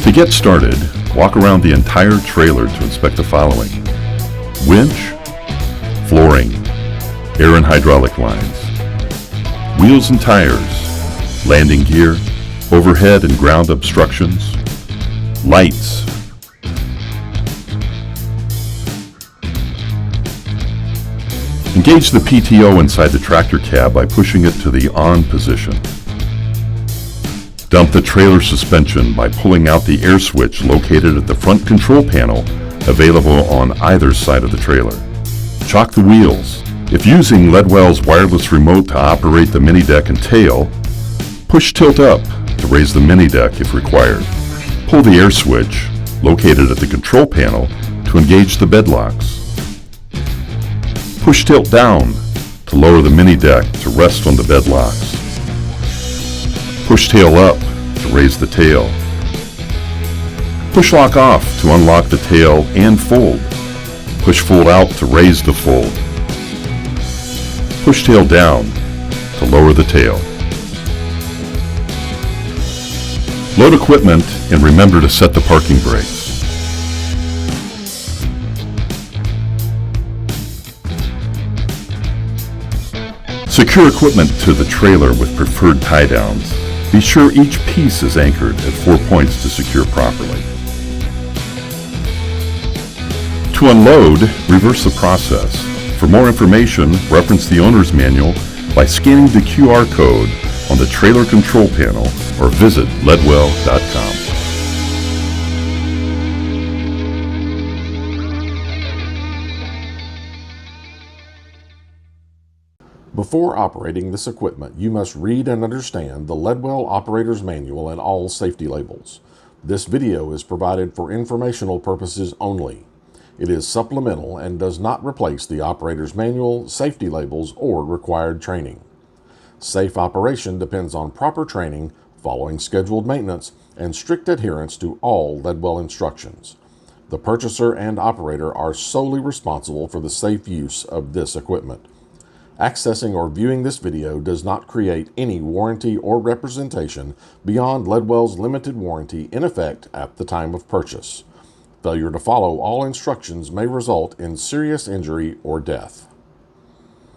To get started, walk around the entire trailer to inspect the following: winch, flooring, air and hydraulic lines, wheels and tires, landing gear, overhead and ground obstructions, lights, engage the PTO inside the tractor cab by pushing it to the on position. Dump the trailer suspension by pulling out the air switch located at the front control panel, available on either side of the trailer. Chock the wheels. If using Ledwell's wireless remote to operate the mini deck and tail, push tilt up to raise the mini deck if required. Pull the air switch located at the control panel to engage the bed locks. Push tilt down to lower the mini deck to rest on the bed locks. Push tail up to raise the tail. Push lock off to unlock the tail and fold. Push fold out to raise the fold. Push tail down to lower the tail. Load equipment and remember to set the parking brakes. Secure equipment to the trailer with preferred tie downs. Be sure each piece is anchored at 4 points to secure properly. To unload, reverse the process. For more information, reference the owner's manual by scanning the QR code on the trailer control panel or visit ledwell.com. Before operating this equipment, you must read and understand the Ledwell Operator's Manual and all safety labels. This video is provided for informational purposes only. It is supplemental and does not replace the operator's manual, safety labels, or required training. Safe operation depends on proper training, following scheduled maintenance, and strict adherence to all Ledwell instructions. The purchaser and operator are solely responsible for the safe use of this equipment. Accessing or viewing this video does not create any warranty or representation beyond Ledwell's limited warranty in effect at the time of purchase. Failure to follow all instructions may result in serious injury or death.